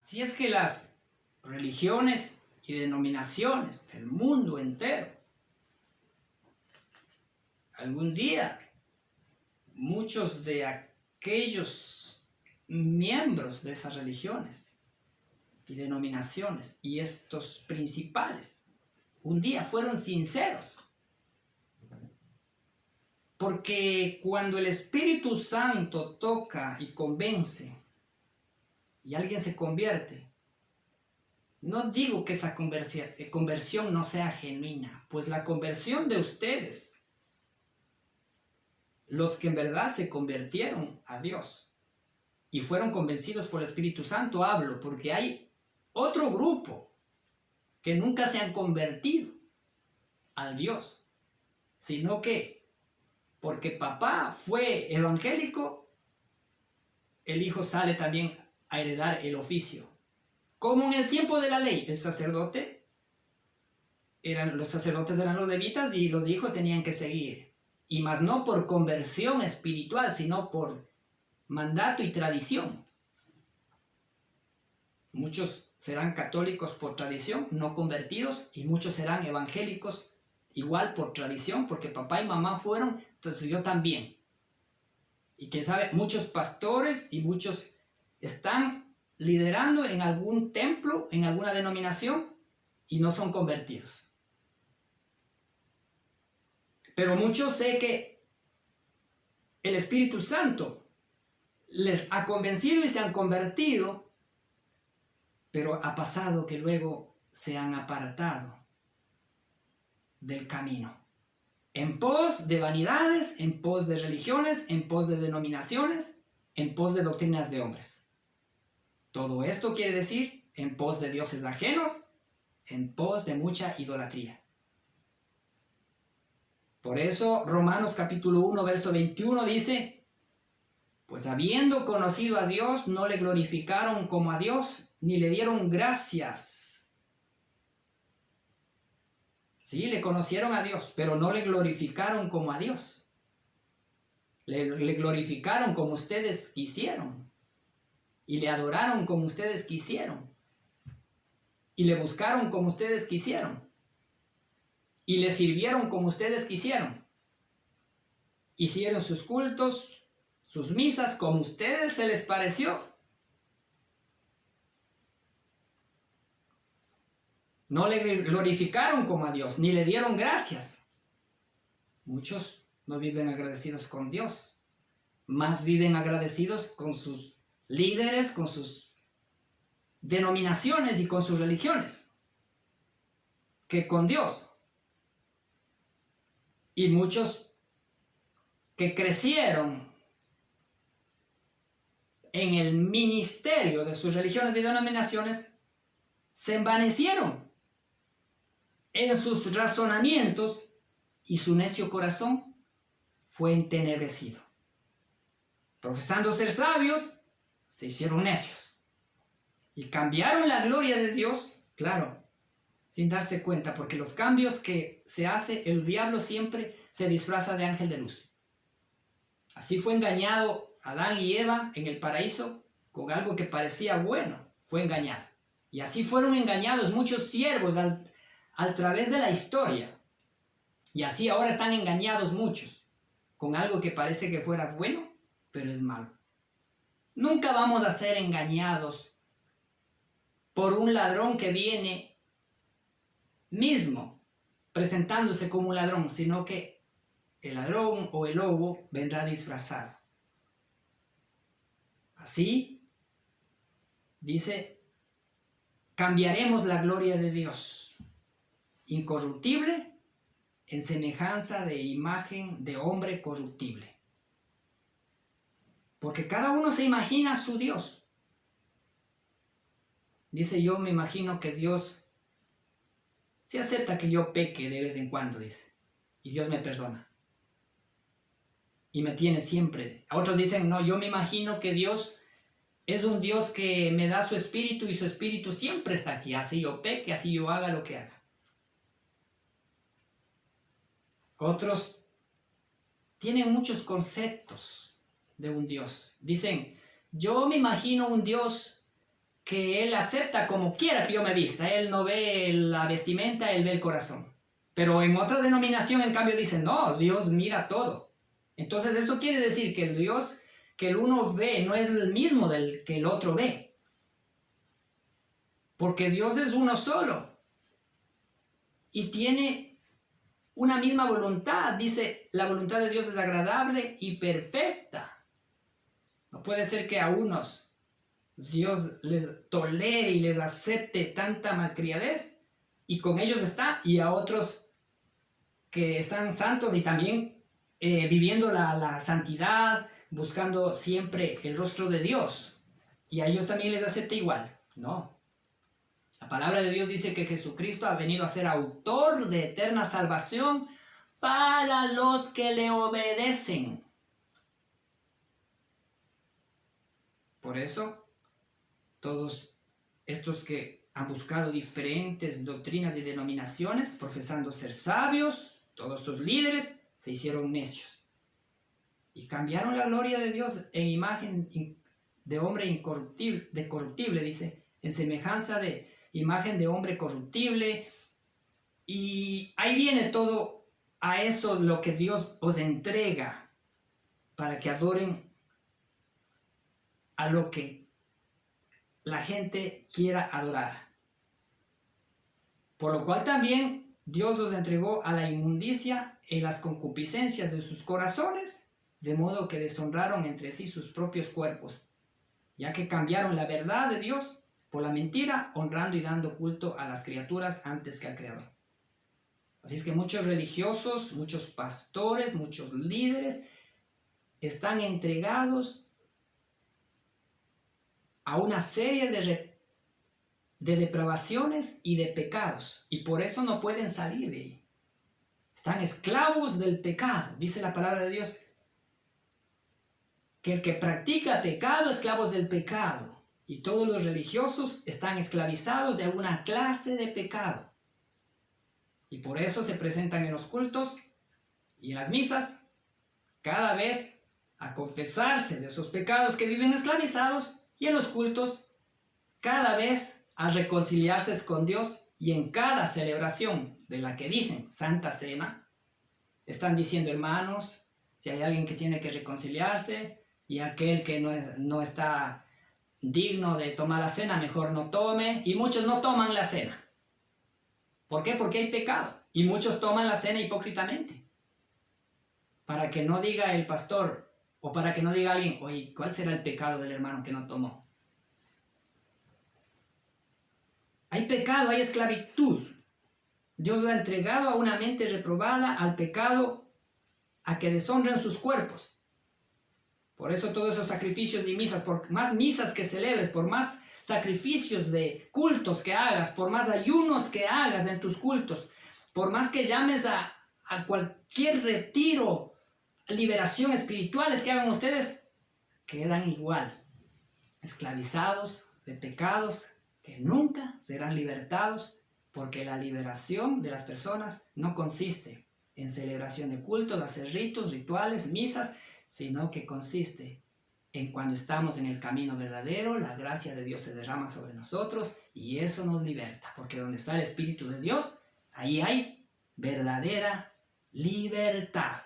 Si es que las religiones y denominaciones del mundo entero, algún día, muchos de aquellos miembros de esas religiones y denominaciones y estos principales, un día fueron sinceros. Porque cuando el Espíritu Santo toca y convence y alguien se convierte, no digo que esa conversión no sea genuina, pues la conversión de ustedes, los que en verdad se convirtieron a Dios y fueron convencidos por el Espíritu Santo, hablo porque hay otro grupo que nunca se han convertido al Dios, sino que porque papá fue evangélico, el hijo sale también a heredar el oficio. Como en el tiempo de la ley, los sacerdotes eran los levitas y los hijos tenían que seguir. Y más no por conversión espiritual, sino por mandato y tradición. Muchos serán católicos por tradición, no convertidos, y muchos serán evangélicos igual por tradición, porque papá y mamá fueron, entonces yo también. Y quién sabe, muchos pastores y muchos están liderando en algún templo, en alguna denominación, y no son convertidos. Pero muchos sé que el Espíritu Santo les ha convencido y se han convertido, pero ha pasado que luego se han apartado del camino. En pos de vanidades, en pos de religiones, en pos de denominaciones, en pos de doctrinas de hombres. Todo esto quiere decir en pos de dioses ajenos, en pos de mucha idolatría. Por eso Romanos capítulo 1, verso 21 dice: pues habiendo conocido a Dios, no le glorificaron como a Dios, ni le dieron gracias. Sí, le conocieron a Dios, pero no le glorificaron como a Dios. Le glorificaron como ustedes quisieron. Y le adoraron como ustedes quisieron. Y le buscaron como ustedes quisieron. Y le sirvieron como ustedes quisieron. Hicieron sus cultos, sus misas como ustedes se les pareció. No le glorificaron como a Dios, ni le dieron gracias. Muchos no viven agradecidos con Dios, más viven agradecidos con sus líderes, con sus denominaciones y con sus religiones, que con Dios. Y muchos que crecieron en el ministerio de sus religiones y denominaciones, se envanecieron en sus razonamientos y su necio corazón fue entenebrecido. Profesando ser sabios, se hicieron necios y cambiaron la gloria de Dios, claro, sin darse cuenta, porque los cambios que se hace, el diablo siempre se disfraza de ángel de luz. Así fue engañado Adán y Eva en el paraíso con algo que parecía bueno, fue engañado. Y así fueron engañados muchos siervos a través de la historia. Y así ahora están engañados muchos con algo que parece que fuera bueno, pero es malo. Nunca vamos a ser engañados por un ladrón que viene mismo presentándose como un ladrón, sino que el ladrón o el lobo vendrá disfrazado. Así, dice, cambiaremos la gloria de Dios, incorruptible, en semejanza de imagen de hombre corruptible. Porque cada uno se imagina a su Dios. Dice, yo me imagino que Dios sí acepta que yo peque de vez en cuando, dice. Y Dios me perdona. Y me tiene siempre. A otros dicen, no, yo me imagino que Dios es un Dios que me da su espíritu y su espíritu siempre está aquí. Así yo peque, así yo haga lo que haga. Otros tienen muchos conceptos de un Dios. Dicen, yo me imagino un Dios que Él acepta como quiera que yo me vista. Él no ve la vestimenta, Él ve el corazón. Pero en otra denominación, en cambio, dicen, no, Dios mira todo. Entonces eso quiere decir que el Dios que el uno ve no es el mismo del que el otro ve. Porque Dios es uno solo. Y tiene una misma voluntad. Dice, la voluntad de Dios es agradable y perfecta. No puede ser que a unos Dios les tolere y les acepte tanta malcriadez y con ellos está, y a otros que están santos y también viviendo la santidad, buscando siempre el rostro de Dios, y a ellos también les acepta igual. No. La palabra de Dios dice que Jesucristo ha venido a ser autor de eterna salvación para los que le obedecen. Por eso, todos estos que han buscado diferentes doctrinas y denominaciones, profesando ser sabios, todos estos líderes se hicieron necios y cambiaron la gloria de Dios en imagen de hombre incorruptible, de corruptible, dice, en semejanza de imagen de hombre corruptible. Y ahí viene todo a eso lo que Dios os entrega para que adoren a lo que la gente quiera adorar. Por lo cual también Dios los entregó a la inmundicia en las concupiscencias de sus corazones, de modo que deshonraron entre sí sus propios cuerpos, ya que cambiaron la verdad de Dios por la mentira, honrando y dando culto a las criaturas antes que al Creador. Así es que muchos religiosos, muchos pastores, muchos líderes están entregados a una serie de depravaciones y de pecados, y por eso no pueden salir de ahí. Están esclavos del pecado. Dice la palabra de Dios que el que practica pecado, esclavos del pecado. Y todos los religiosos están esclavizados de alguna clase de pecado. Y por eso se presentan en los cultos y en las misas cada vez a confesarse de esos pecados que viven esclavizados, y en los cultos cada vez a reconciliarse con Dios, y en cada celebración de la que dicen Santa Cena, están diciendo, hermanos, si hay alguien que tiene que reconciliarse y aquel que no está digno de tomar la cena, mejor no tome, y muchos no toman la cena. ¿Por qué? Porque hay pecado, y muchos toman la cena hipócritamente, para que no diga el pastor, o para que no diga alguien, oye, ¿cuál será el pecado del hermano que no tomó? Hay pecado, hay esclavitud. Dios lo ha entregado a una mente reprobada al pecado, a que deshonren sus cuerpos. Por eso todos esos sacrificios y misas, por más misas que celebres, por más sacrificios de cultos que hagas, por más ayunos que hagas en tus cultos, por más que llames a cualquier retiro, liberación espirituales que hagan ustedes, quedan igual, esclavizados de pecados que nunca serán libertados, porque la liberación de las personas no consiste en celebración de cultos, hacer ritos, rituales, misas, sino que consiste en cuando estamos en el camino verdadero, la gracia de Dios se derrama sobre nosotros y eso nos liberta, porque donde está el Espíritu de Dios, ahí hay verdadera libertad.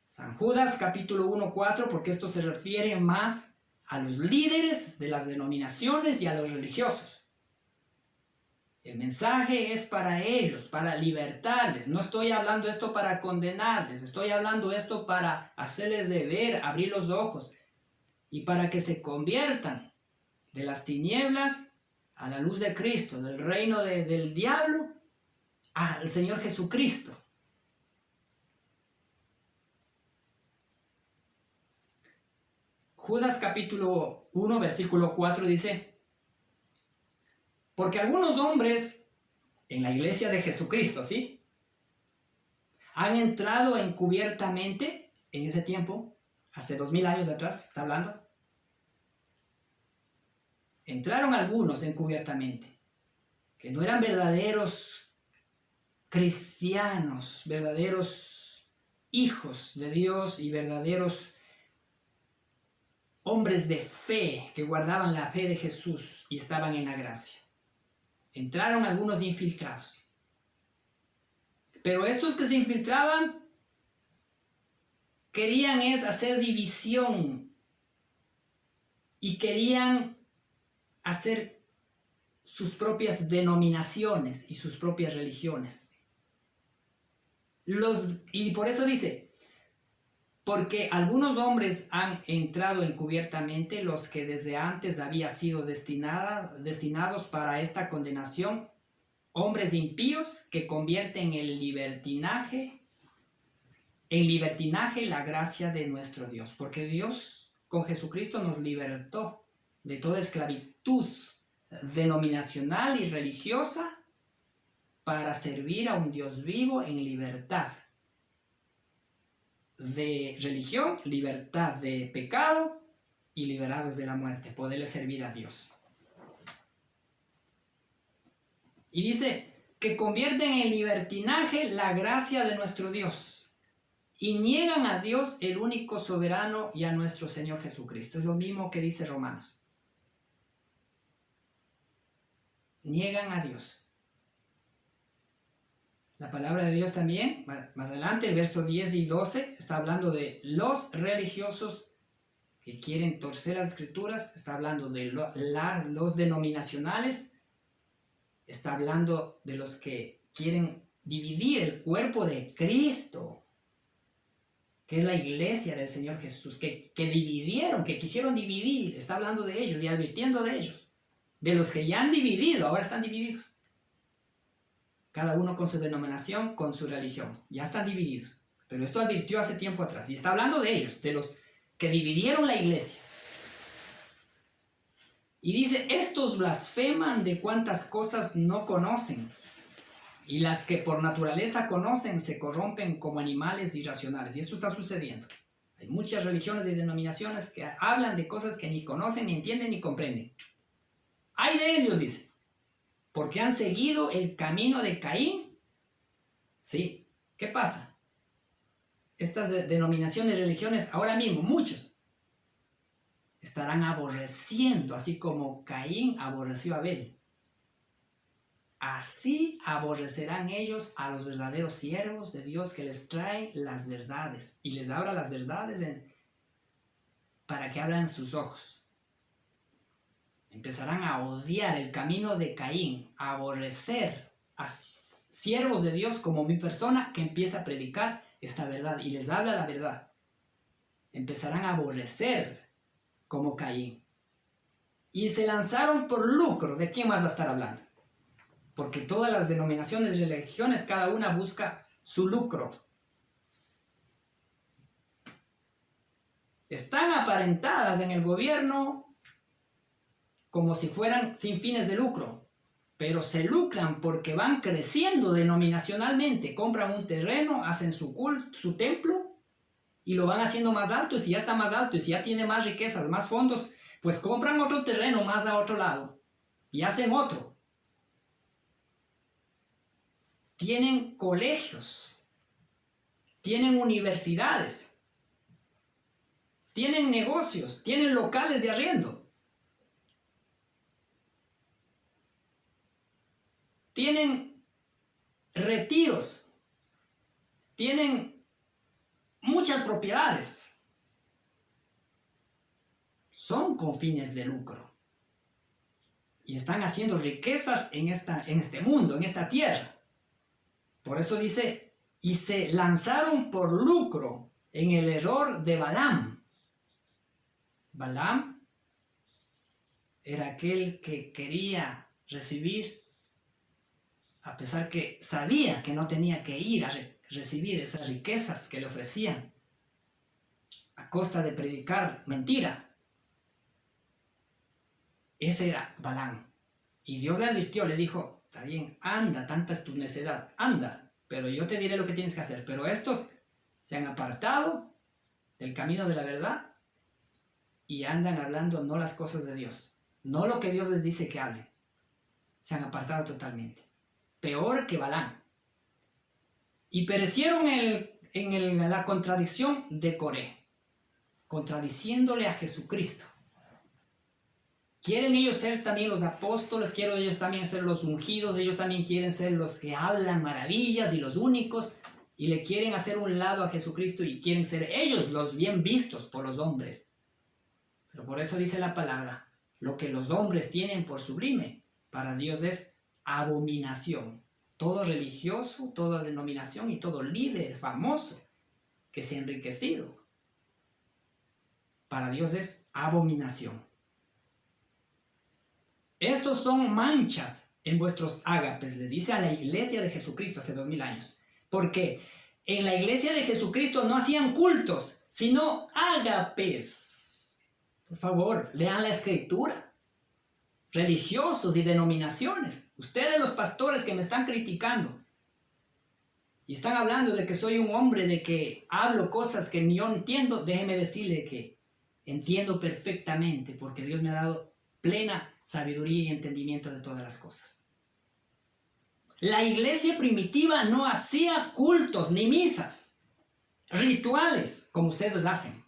San Judas capítulo 1:4, porque esto se refiere más a los líderes de las denominaciones y a los religiosos. El mensaje es para ellos, para libertarles. No estoy hablando esto para condenarles, estoy hablando esto para hacerles de ver, abrir los ojos y para que se conviertan de las tinieblas a la luz de Cristo, del reino del diablo al Señor Jesucristo. Judas capítulo 1 versículo 4 dice: porque algunos hombres en la iglesia de Jesucristo, ¿sí?, han entrado encubiertamente en ese tiempo, hace 2000 años atrás, está hablando. Entraron algunos encubiertamente, que no eran verdaderos cristianos, verdaderos hijos de Dios y verdaderos hombres de fe que guardaban la fe de Jesús y estaban en la gracia. Entraron algunos infiltrados. Pero estos que se infiltraban querían hacer división y querían hacer sus propias denominaciones y sus propias religiones. Y por eso dice, porque algunos hombres han entrado encubiertamente, los que desde antes habían sido destinados para esta condenación, hombres impíos que convierten en libertinaje la gracia de nuestro Dios. Porque Dios con Jesucristo nos libertó de toda esclavitud denominacional y religiosa para servir a un Dios vivo en libertad de religión, libertad de pecado y liberados de la muerte, poderle servir a Dios. Y dice que convierten en libertinaje la gracia de nuestro Dios y niegan a Dios, el único soberano, y a nuestro Señor Jesucristo. Es lo mismo que dice Romanos. Niegan a Dios. La palabra de Dios también, más adelante, el verso 10 y 12, está hablando de los religiosos que quieren torcer las escrituras, está hablando de los denominacionales, está hablando de los que quieren dividir el cuerpo de Cristo, que es la iglesia del Señor Jesús, que dividieron, que quisieron dividir, está hablando de ellos y advirtiendo de ellos, de los que ya han dividido, ahora están divididos. Cada uno con su denominación, con su religión. Ya están divididos. Pero esto advirtió hace tiempo atrás. Y está hablando de ellos, de los que dividieron la iglesia. Y dice, estos blasfeman de cuantas cosas no conocen. Y las que por naturaleza conocen se corrompen como animales irracionales. Y esto está sucediendo. Hay muchas religiones y denominaciones que hablan de cosas que ni conocen, ni entienden, ni comprenden. ¡Ay de ellos!, dice. Porque han seguido el camino de Caín. ¿Sí? ¿Qué pasa? Estas denominaciones, religiones, ahora mismo, muchos, estarán aborreciendo, así como Caín aborreció a Abel. Así aborrecerán ellos a los verdaderos siervos de Dios que les traen las verdades y les abra las verdades para que abran sus ojos. Empezarán a odiar el camino de Caín, a aborrecer a siervos de Dios como mi persona que empieza a predicar esta verdad y les habla la verdad. Empezarán a aborrecer como Caín. Y se lanzaron por lucro. ¿De quién más va a estar hablando? Porque todas las denominaciones y religiones, cada una busca su lucro. Están aparentadas en el gobierno como si fueran sin fines de lucro, pero se lucran porque van creciendo denominacionalmente, compran un terreno, hacen su culto, su templo, y lo van haciendo más alto, y si ya está más alto, y si ya tiene más riquezas, más fondos, pues compran otro terreno más a otro lado, y hacen otro. Tienen colegios, tienen universidades, tienen negocios, tienen locales de arriendo. Tienen retiros, tienen muchas propiedades. Son con fines de lucro. Y están haciendo riquezas en este mundo, en esta tierra. Por eso dice, y se lanzaron por lucro en el error de Balaam. Balaam era aquel que quería recibir, a pesar que sabía que no tenía que ir a recibir esas riquezas que le ofrecían a costa de predicar mentira. Ese era Balaam. Y Dios le advirtió, le dijo, está bien, anda, tanta es tu necedad, anda, pero yo te diré lo que tienes que hacer. Pero estos se han apartado del camino de la verdad y andan hablando no las cosas de Dios, no lo que Dios les dice que hablen. Se han apartado totalmente. Peor que Balaam. Y perecieron en la contradicción de Coré. contradiciéndole a Jesucristo. Quieren ellos ser también los apóstoles, quieren ellos también ser los ungidos, ellos también quieren ser los que hablan maravillas y los únicos, y le quieren hacer un lado a Jesucristo y quieren ser ellos los bien vistos por los hombres. Pero por eso dice la palabra, lo que los hombres tienen por sublime, para Dios es abominación. Todo religioso, toda denominación y todo líder famoso que se ha enriquecido, para Dios es abominación. Estos son manchas en vuestros ágapes, le dice a la iglesia de Jesucristo hace 2000 años. Porque en la iglesia de Jesucristo no hacían cultos, sino ágapes. Por favor, lean la escritura. Religiosos y denominaciones. Ustedes los pastores que me están criticando y están hablando de que soy un hombre, de que hablo cosas que ni yo entiendo, déjeme decirle que entiendo perfectamente porque Dios me ha dado plena sabiduría y entendimiento de todas las cosas. La iglesia primitiva no hacía cultos ni misas, rituales como ustedes hacen,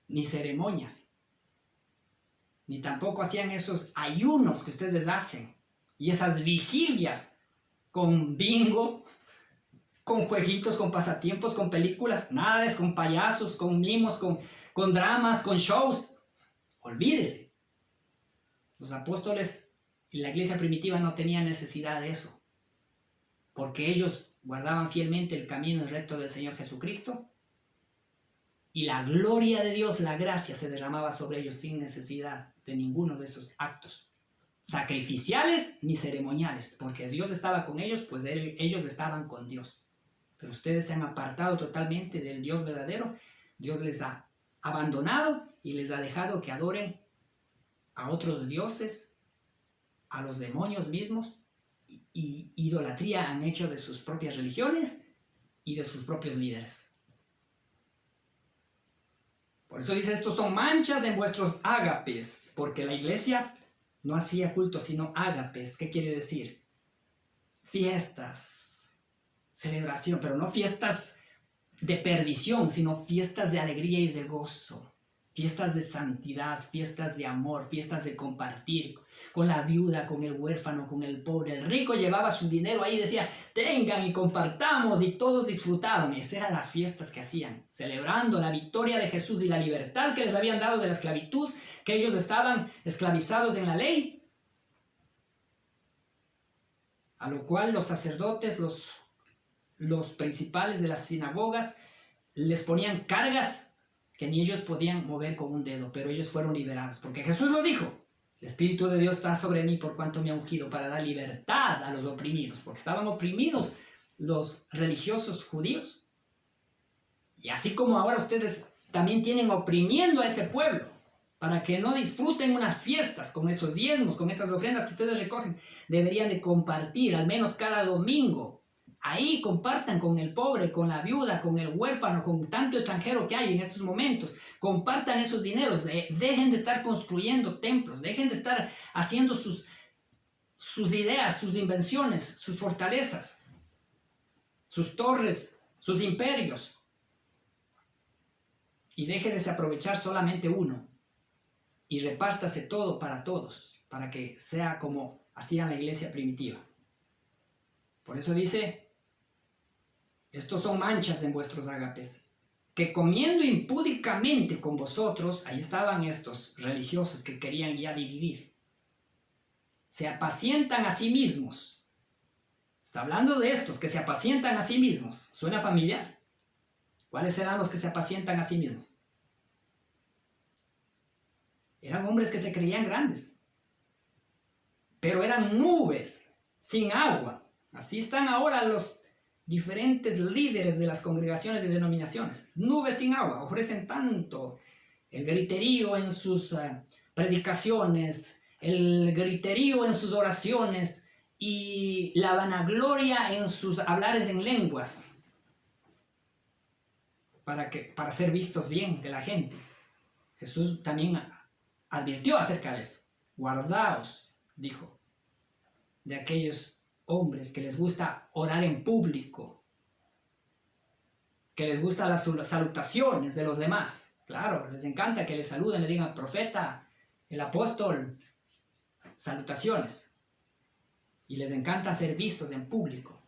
ni ceremonias, ni tampoco hacían esos ayunos que ustedes hacen y esas vigilias con bingo, con jueguitos, con pasatiempos, con películas, nada de eso, con payasos, con mimos, con dramas, con shows. Olvídese. Los apóstoles y la iglesia primitiva no tenían necesidad de eso, porque ellos guardaban fielmente el camino recto del Señor Jesucristo y la gloria de Dios, la gracia se derramaba sobre ellos sin necesidad de ninguno de esos actos sacrificiales ni ceremoniales, porque Dios estaba con ellos, pues ellos estaban con Dios. Pero ustedes se han apartado totalmente del Dios verdadero. Dios les ha abandonado y les ha dejado que adoren a otros dioses, a los demonios mismos, y idolatría han hecho de sus propias religiones y de sus propios líderes. Por eso dice, estos son manchas en vuestros ágapes, porque la iglesia no hacía culto, sino ágapes. ¿Qué quiere decir? Fiestas, celebración, pero no fiestas de perdición, sino fiestas de alegría y de gozo, fiestas de santidad, fiestas de amor, fiestas de compartir con la viuda, con el huérfano, con el pobre. El rico llevaba su dinero ahí y decía, tengan y compartamos, y todos disfrutaban. Esas eran las fiestas que hacían, celebrando la victoria de Jesús y la libertad que les habían dado de la esclavitud, que ellos estaban esclavizados en la ley. A lo cual los sacerdotes, los principales de las sinagogas, les ponían cargas que ni ellos podían mover con un dedo, pero ellos fueron liberados, porque Jesús lo dijo. El Espíritu de Dios está sobre mí por cuanto me ha ungido para dar libertad a los oprimidos, porque estaban oprimidos los religiosos judíos. Y así como ahora ustedes también tienen oprimiendo a ese pueblo, para que no disfruten unas fiestas con esos diezmos, con esas ofrendas que ustedes recogen, deberían de compartir al menos cada domingo. Ahí compartan con el pobre, con la viuda, con el huérfano, con tanto extranjero que hay en estos momentos. Compartan esos dineros, dejen de estar construyendo templos, dejen de estar haciendo sus ideas, sus invenciones, sus fortalezas, sus torres, sus imperios. Y deje de desaprovechar solamente uno y repártase todo para todos, para que sea como hacía la iglesia primitiva. Por eso dice, estos son manchas en vuestros ágapes, que comiendo impúdicamente con vosotros, ahí estaban estos religiosos que querían ya dividir, se apacientan a sí mismos. Está hablando de estos que se apacientan a sí mismos. ¿Suena familiar? ¿Cuáles eran los que se apacientan a sí mismos? Eran hombres que se creían grandes, pero eran nubes sin agua. Así están ahora los diferentes líderes de las congregaciones y denominaciones. Nubes sin agua, ofrecen tanto el griterío en sus predicaciones, el griterío en sus oraciones y la vanagloria en sus hablares en lenguas para ser vistos bien de la gente. Jesús también advirtió acerca de eso. Guardaos, dijo, de aquellos hombres que les gusta orar en público, que les gustan las salutaciones de los demás. Claro, les encanta que les saluden, le digan profeta, el apóstol, salutaciones. Y les encanta ser vistos en público.